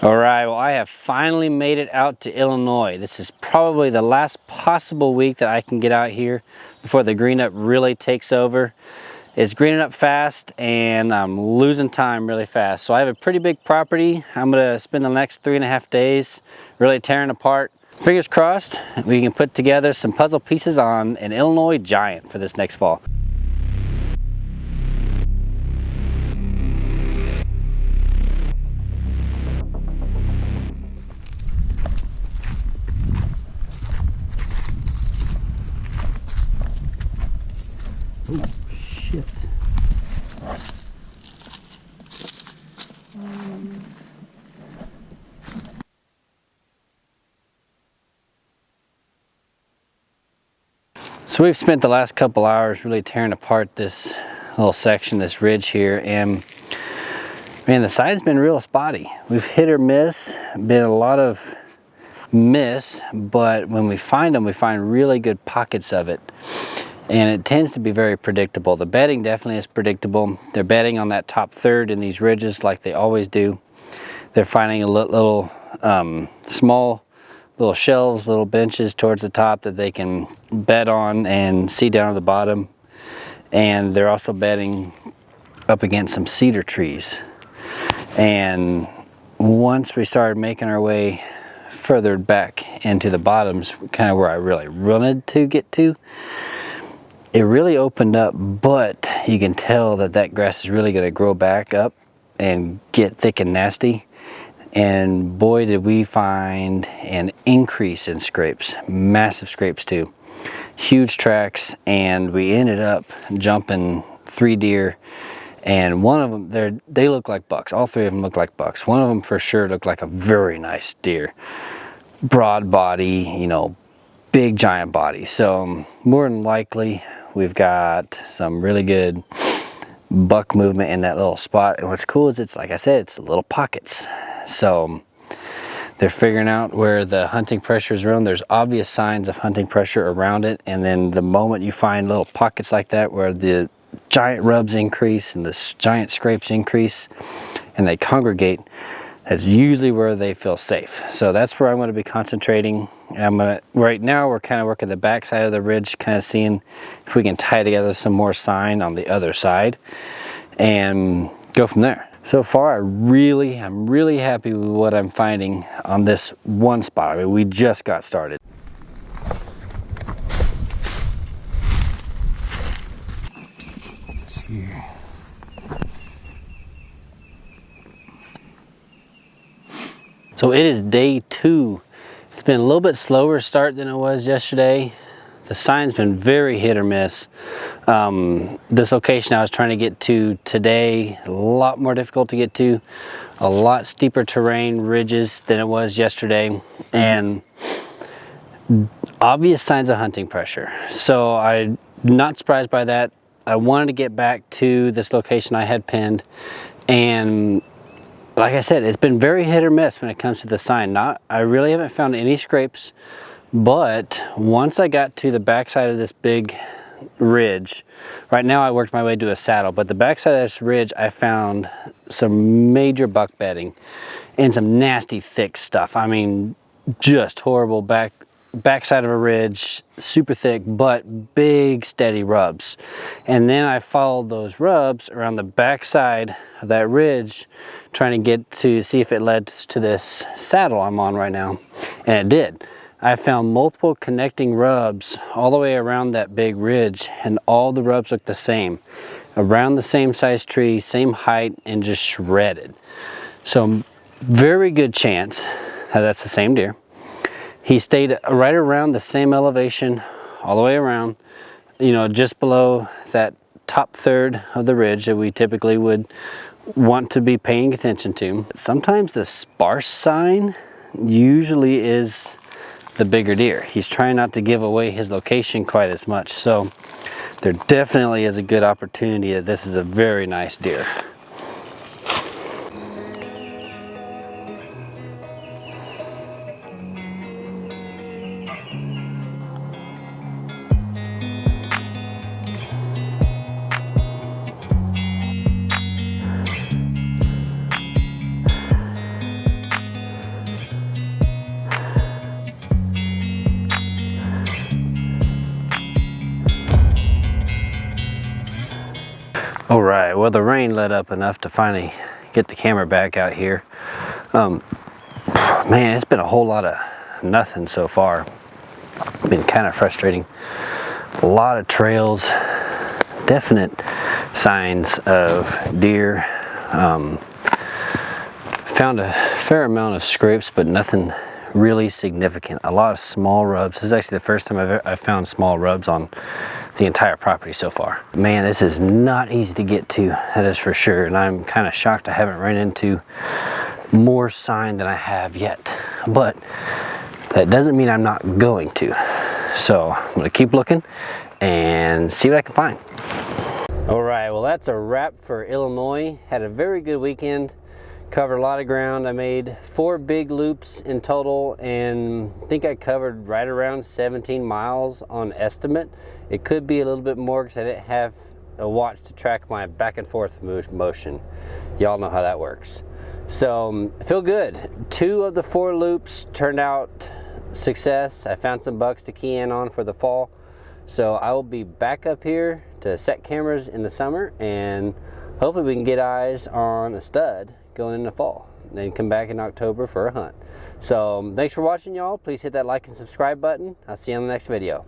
All right, well, I have finally made it out to Illinois. This is probably the last possible week that I can get out here before the green up really takes over. It's greening up fast and I'm losing time really fast. So I have a pretty big property. I'm gonna spend the next 3.5 days really tearing apart. Fingers crossed, we can put together some puzzle pieces on an Illinois giant for this next fall. Oh, shit. So we've spent the last couple hours really tearing apart this little section, this ridge here, and man, the side's been real spotty. We've hit or miss, been a lot of miss, but when we find them, we find really good pockets of it. And it tends to be very predictable. The bedding definitely is predictable. They're bedding on that top third in these ridges like they always do. They're finding a little small little shelves, little benches towards the top that they can bed on and see down at the bottom. And they're also bedding up against some cedar trees. And once we started making our way further back into the bottoms, kind of where I really wanted to get to, it really opened up, but you can tell that that grass is really going to grow back up and get thick and nasty. And boy, did we find an increase in scrapes, massive scrapes too, huge tracks. And we ended up jumping 3 deer, and one of them, they look like bucks. All 3 of them look like bucks. One of them for sure looked like a very nice deer, broad body, you know, big giant body. So more than likely we've got some really good buck movement in that little spot. And what's cool is it's, like I said, it's little pockets. So they're figuring out where the hunting pressure is around. There's obvious signs of hunting pressure around it. And then the moment you find little pockets like that where the giant rubs increase and the giant scrapes increase and they congregate, that's usually where they feel safe. So that's where I'm going to be concentrating. Right now we're kind of working the back side of the ridge, kind of seeing if we can tie together some more sign on the other side and go from there. So far, I'm really happy with what I'm finding on this one spot. I mean, we just got started. Let's see here. So it is day 2. It's been a little bit slower start than it was yesterday. The sign's been very hit or miss. This location I was trying to get to today, a lot more difficult to get to, a lot steeper terrain, ridges than it was yesterday, and obvious signs of hunting pressure. So I'm not surprised by that. I wanted to get back to this location I had pinned, and like I said, it's been very hit or miss when it comes to the sign. I really haven't found any scrapes, but once I got to the backside of this big ridge, right now I worked my way to a saddle, but the backside of this ridge I found some major buck bedding and some nasty thick stuff. I mean, just horrible backside of a ridge, super thick, but big steady rubs. And then I followed those rubs around the backside of that ridge, trying to get to see if it led to this saddle I'm on right now, and it did. I found multiple connecting rubs all the way around that big ridge, and all the rubs look the same, around the same size tree, same height, and just shredded. So very good chance that that's the same deer. He stayed right around the same elevation all the way around, you know, just below that top third of the ridge that we typically would want to be paying attention to. Sometimes the sparse sign usually is the bigger deer. He's trying not to give away his location quite as much. So there definitely is a good opportunity that this is a very nice deer. right, well, the rain let up enough to finally get the camera back out here. Man, it's been a whole lot of nothing so far. Been kind of frustrating. A lot of trails, definite signs of deer. Found a fair amount of scrapes, but nothing really significant. A lot of small rubs. This is actually the first time I've found small rubs on the entire property so far. Man, this is not easy to get to, that is for sure, and I'm kind of shocked I haven't run into more sign than I have yet, but that doesn't mean I'm not going to. So I'm gonna keep looking and see what I can find. All right, well, that's a wrap for Illinois. Had a very good weekend. Covered a lot of ground. I made 4 big loops in total, and I think I covered right around 17 miles on estimate. It could be a little bit more because I didn't have a watch to track my back and forth motion. Y'all know how that works. So I feel good. 2 of the 4 loops turned out success. I found some bucks to key in on for the fall. So I will be back up here to set cameras in the summer, and hopefully we can get eyes on a stud going into fall, then come back in October for a hunt. So thanks for watching, y'all. Please hit that like and subscribe button. I'll see you on the next video.